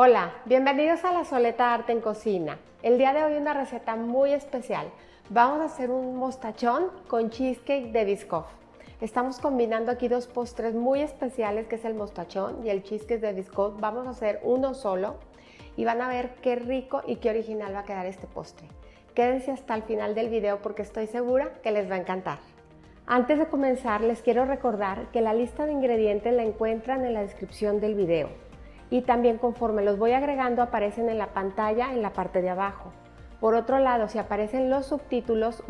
Hola, bienvenidos a La Soleta Arte en Cocina. El día de hoy una receta muy especial. Vamos a hacer un mostachón con cheesecake de Biscoff. Estamos combinando aquí dos postres muy especiales, que es el mostachón y el cheesecake de Biscoff. Vamos a hacer uno solo y van a ver qué rico y qué original va a quedar este postre. Quédense hasta el final del video porque estoy segura que les va a encantar. Antes de comenzar, les quiero recordar que la lista de ingredientes la encuentran en la descripción del video. Y también conforme los voy agregando aparecen en la pantalla en la parte de abajo. Por otro lado, si aparecen los subtítulos,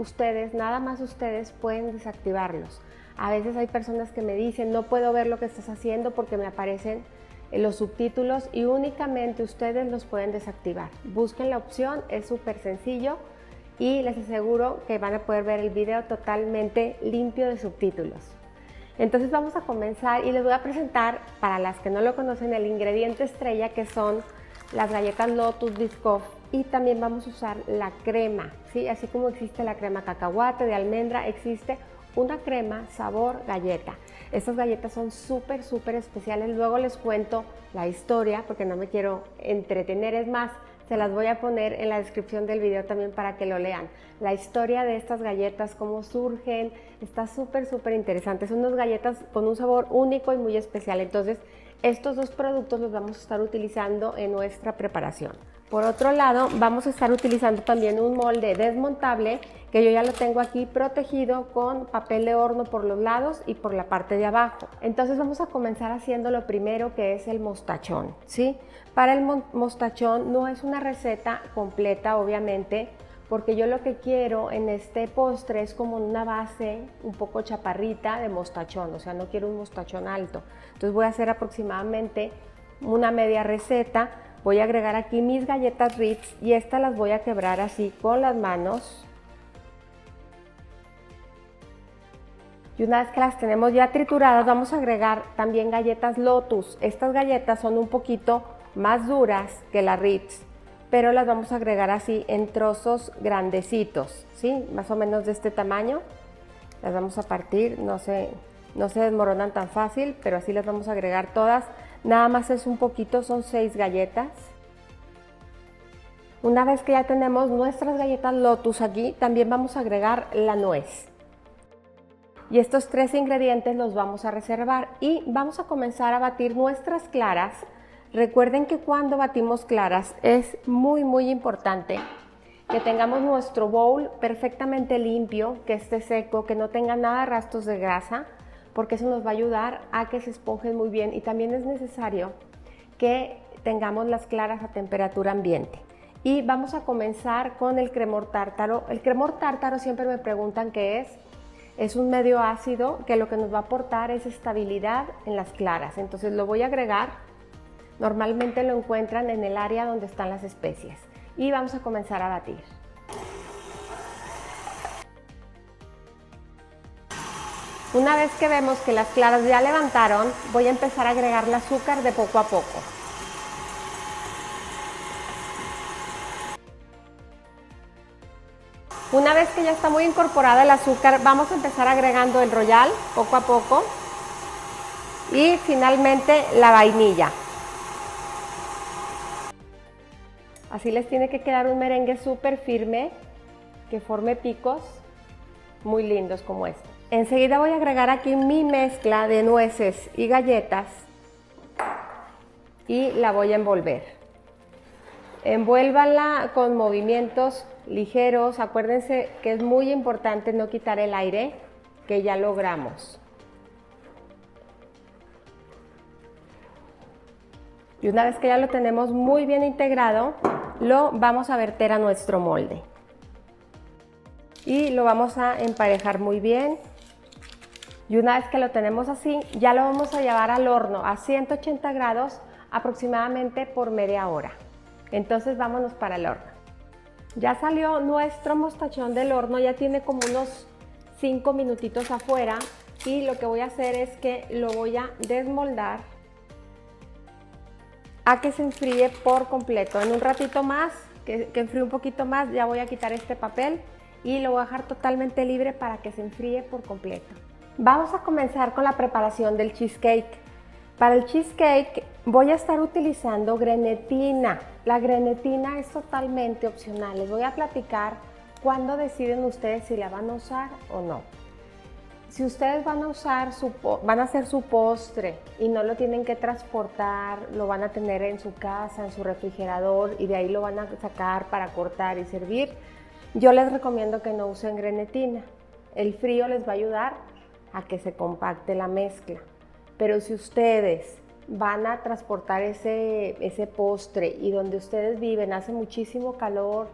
nada más ustedes pueden desactivarlos. A veces hay personas que me dicen no puedo ver lo que estás haciendo porque me aparecen los subtítulos y únicamente ustedes los pueden desactivar. Busquen la opción, es súper sencillo y les aseguro que van a poder ver el video totalmente limpio de subtítulos. Entonces vamos a comenzar y les voy a presentar, para las que no lo conocen, el ingrediente estrella, que son las galletas Lotus Biscoff, y también vamos a usar la crema, ¿sí? Así como existe la crema cacahuate de almendra, existe una crema sabor galleta. Estas galletas son súper especiales. Luego les cuento la historia porque no me quiero entretener, es más, se las voy a poner en la descripción del video también para que lo lean. La historia de estas galletas, cómo surgen, está súper interesante. Son unas galletas con un sabor único y muy especial. Entonces, estos dos productos los vamos a estar utilizando en nuestra preparación. Por otro lado, vamos a estar utilizando también un molde desmontable que yo ya lo tengo aquí protegido con papel de horno por los lados y por la parte de abajo. Entonces vamos a comenzar haciendo lo primero, que es el mostachón, ¿sí? Para el mostachón no es una receta completa, obviamente, porque yo lo que quiero en este postre es como una base un poco chaparrita de mostachón, o sea, no quiero un mostachón alto. Entonces voy a hacer aproximadamente una media receta. Voy a agregar aquí mis galletas Ritz y estas las voy a quebrar así con las manos. Y una vez que las tenemos ya trituradas, vamos a agregar también galletas Lotus. Estas galletas son un poquito más duras que las Ritz, pero las vamos a agregar así en trozos grandecitos, ¿sí? Más o menos de este tamaño. Las vamos a partir, no se desmoronan tan fácil, pero así las vamos a agregar todas. Nada más es un poquito, son 6 galletas. Una vez que ya tenemos nuestras galletas Lotus aquí, también vamos a agregar la nuez. Y estos 3 ingredientes los vamos a reservar y vamos a comenzar a batir nuestras claras. Recuerden que cuando batimos claras es muy importante que tengamos nuestro bowl perfectamente limpio, que esté seco, que no tenga nada de rastros de grasa, porque eso nos va a ayudar a que se esponjen muy bien. Y también es necesario que tengamos las claras a temperatura ambiente. Y vamos a comenzar con el cremor tártaro. El cremor tártaro siempre me preguntan qué es. Es un medio ácido que lo que nos va a aportar es estabilidad en las claras. Entonces lo voy a agregar. Normalmente lo encuentran en el área donde están las especias. Y vamos a comenzar a batir. Una vez que vemos que las claras ya levantaron, voy a empezar a agregar el azúcar de poco a poco. Una vez que ya está muy incorporada el azúcar, vamos a empezar agregando el royal poco a poco y finalmente la vainilla. Así les tiene que quedar un merengue súper firme que forme picos muy lindos como este. Enseguida voy a agregar aquí mi mezcla de nueces y galletas y la voy a envolver. Envuélvanla con movimientos ligeros. Acuérdense que es muy importante no quitar el aire, que ya logramos. Y una vez que ya lo tenemos muy bien integrado, lo vamos a verter a nuestro molde. Y lo vamos a emparejar muy bien. Y una vez que lo tenemos así, ya lo vamos a llevar al horno a 180 grados aproximadamente por media hora. Entonces vámonos para el horno. Ya salió nuestro mostachón del horno, ya tiene como unos 5 minutitos afuera y lo que voy a hacer es que lo voy a desmoldar a que se enfríe por completo. En un ratito más, que enfríe un poquito más, ya voy a quitar este papel y lo voy a dejar totalmente libre para que se enfríe por completo. Vamos a comenzar con la preparación del cheesecake. Para el cheesecake Voy a estar utilizando grenetina. La grenetina es totalmente opcional. Les voy a platicar cuándo deciden ustedes si la van a usar o no. Si ustedes van a hacer su postre y no lo tienen que transportar, lo van a tener en su casa, en su refrigerador, y de ahí lo van a sacar para cortar y servir, yo les recomiendo que no usen grenetina. El frío les va a ayudar a que se compacte la mezcla. Pero si ustedes van a transportar ese postre y donde ustedes viven hace muchísimo calor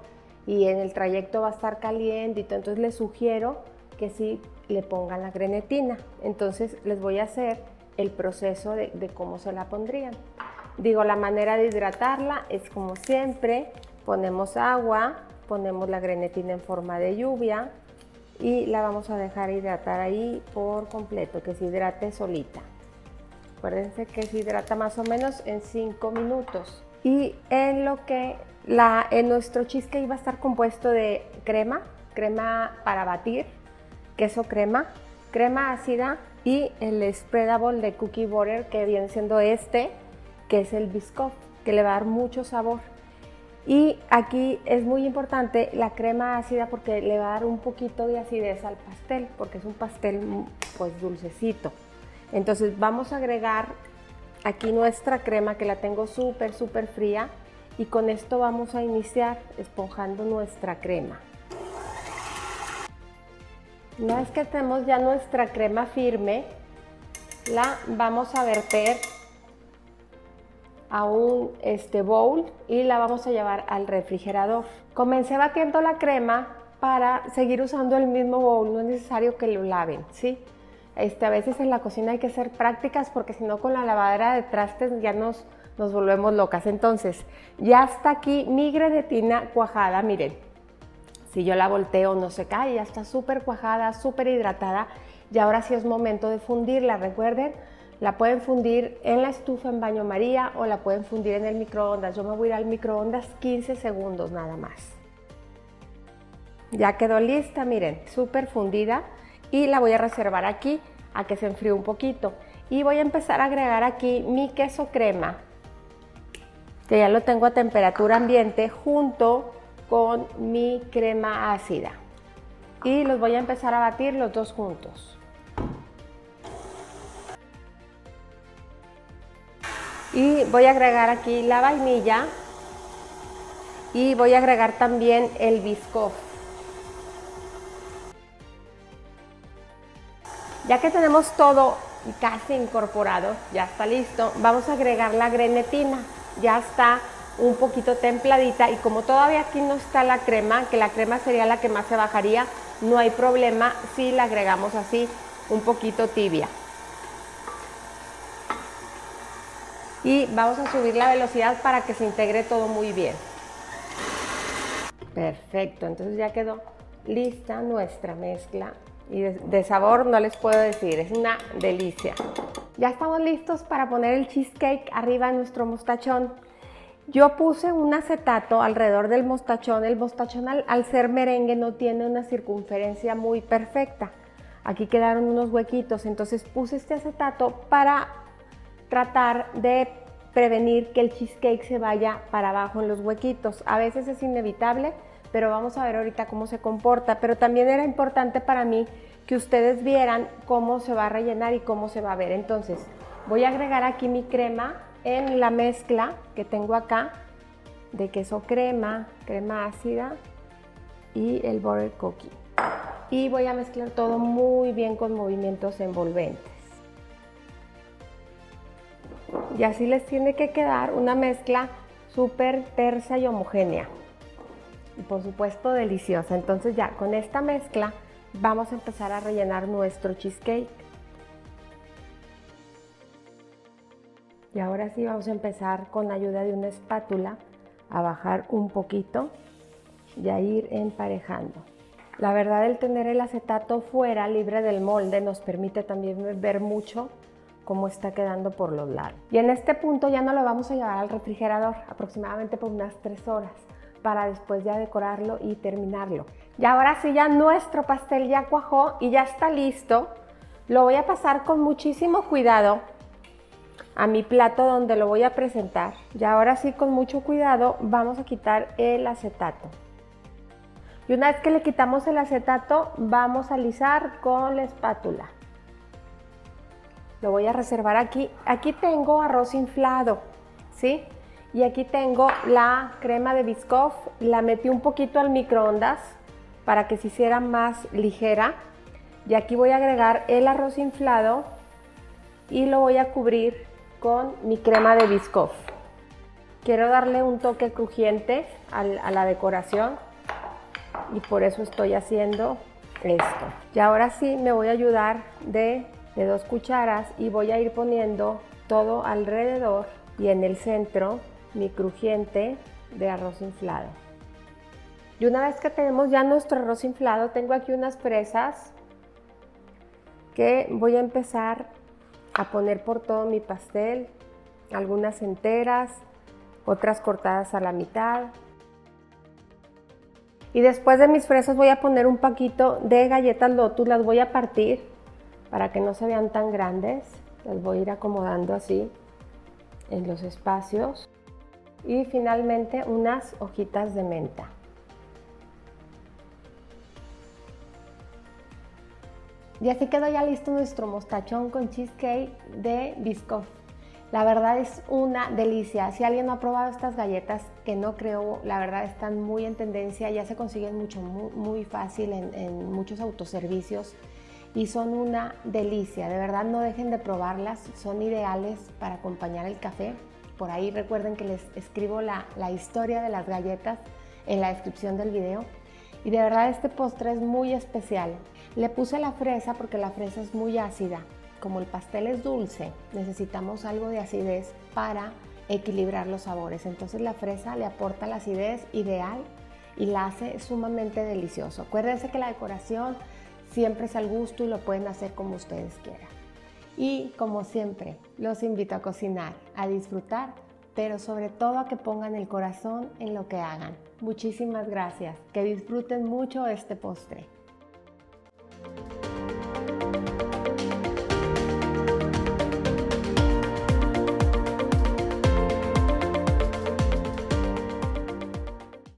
y en el trayecto va a estar caliente, entonces les sugiero que sí le pongan la grenetina. Entonces les voy a hacer el proceso de cómo se la pondrían. Digo, la manera de hidratarla es como siempre: ponemos agua, ponemos la grenetina en forma de lluvia y la vamos a dejar hidratar ahí por completo, que se hidrate solita. Acuérdense que se hidrata más o menos en 5 minutos. Y en nuestro cheesecake va a estar compuesto de crema para batir, queso crema ácida y el spreadable de cookie butter, que viene siendo que es el Biscoff, que le va a dar mucho sabor. Y aquí es muy importante la crema ácida porque le va a dar un poquito de acidez al pastel, porque es un pastel pues dulcecito. Entonces vamos a agregar aquí nuestra crema, que la tengo súper fría, y con esto vamos a iniciar esponjando nuestra crema. Una vez que tenemos ya nuestra crema firme, la vamos a verter a un bowl y la vamos a llevar al refrigerador. Comencé batiendo la crema para seguir usando el mismo bowl, no es necesario que lo laven, ¿sí? A veces en la cocina hay que ser prácticas, porque si no, con la lavadera de trastes ya nos volvemos locas. Entonces ya está aquí mi grenetina cuajada, miren. Si yo la volteo no se cae, ya está súper cuajada, súper hidratada, y ahora sí es momento de fundirla. Recuerden, la pueden fundir en la estufa en baño María o la pueden fundir en el microondas. Yo me voy a ir al microondas 15 segundos nada más. Ya quedó lista, miren, súper fundida, y la voy a reservar aquí a que se enfríe un poquito. Y voy a empezar a agregar aquí mi queso crema, que ya lo tengo a temperatura ambiente, junto con mi crema ácida, y los voy a empezar a batir los dos juntos. Y voy a agregar aquí la vainilla y voy a agregar también el Biscoff. Ya que tenemos todo casi incorporado, ya está listo, vamos a agregar la grenetina. Ya está un poquito templadita, y como todavía aquí no está la crema, que la crema sería la que más se bajaría, no hay problema si la agregamos así un poquito tibia. Y vamos a subir la velocidad para que se integre todo muy bien. Perfecto, entonces ya quedó lista nuestra mezcla, y de sabor no les puedo decir, es una delicia. Ya estamos listos para poner el cheesecake arriba de nuestro mostachón. Yo puse un acetato alrededor del mostachón. El mostachón, al ser merengue, no tiene una circunferencia muy perfecta. Aquí quedaron unos huequitos, entonces puse este acetato para tratar de prevenir que el cheesecake se vaya para abajo en los huequitos. A veces es inevitable, pero vamos a ver ahorita cómo se comporta. Pero también era importante para mí que ustedes vieran cómo se va a rellenar y cómo se va a ver. Entonces voy a agregar aquí mi crema en la mezcla que tengo acá de queso crema ácida y el butter cookie, y voy a mezclar todo muy bien con movimientos envolventes, y así les tiene que quedar una mezcla súper tersa y homogénea, y por supuesto deliciosa. Entonces ya con esta mezcla vamos a empezar a rellenar nuestro cheesecake. Y ahora sí vamos a empezar con ayuda de una espátula a bajar un poquito y a ir emparejando. La verdad, el tener el acetato fuera, libre del molde, nos permite también ver mucho cómo está quedando por los lados. Y en este punto ya no lo vamos a llevar al refrigerador, aproximadamente por unas 3 horas, para después ya decorarlo y terminarlo. Y ahora sí, ya nuestro pastel ya cuajó y ya está listo. Lo voy a pasar con muchísimo cuidado a mi plato donde lo voy a presentar. Y ahora sí, con mucho cuidado, vamos a quitar el acetato. Y una vez que le quitamos el acetato, vamos a alisar con la espátula. Lo voy a reservar aquí. Aquí tengo arroz inflado, ¿sí? Y aquí tengo la crema de Biscoff. La metí un poquito al microondas para que se hiciera más ligera. Y aquí voy a agregar el arroz inflado y lo voy a cubrir con mi crema de Biscoff. Quiero darle un toque crujiente a la decoración y por eso estoy haciendo esto. Y ahora sí me voy a ayudar de 2 cucharas y voy a ir poniendo todo alrededor y en el centro mi crujiente de arroz inflado. Y una vez que tenemos ya nuestro arroz inflado, tengo aquí unas fresas que voy a empezar a poner por todo mi pastel, algunas enteras, otras cortadas a la mitad. Y después de mis fresas voy a poner un paquito de galletas Lotus, las voy a partir para que no se vean tan grandes. Las voy a ir acomodando así en los espacios. Y finalmente unas hojitas de menta. Y así quedó ya listo nuestro mostachón con cheesecake de Biscoff. La verdad es una delicia. Si alguien no ha probado estas galletas, que no creo, la verdad están muy en tendencia, ya se consiguen muy fácil en muchos autoservicios y son una delicia. De verdad no dejen de probarlas, son ideales para acompañar el café. Por ahí recuerden que les escribo la historia de las galletas en la descripción del video. Y de verdad este postre es muy especial. Le puse la fresa porque la fresa es muy ácida. Como el pastel es dulce, necesitamos algo de acidez para equilibrar los sabores. Entonces la fresa le aporta la acidez ideal y la hace sumamente delicioso. Acuérdense que la decoración siempre es al gusto y lo pueden hacer como ustedes quieran. Y como siempre, los invito a cocinar, a disfrutar, pero sobre todo a que pongan el corazón en lo que hagan. Muchísimas gracias. Que disfruten mucho este postre.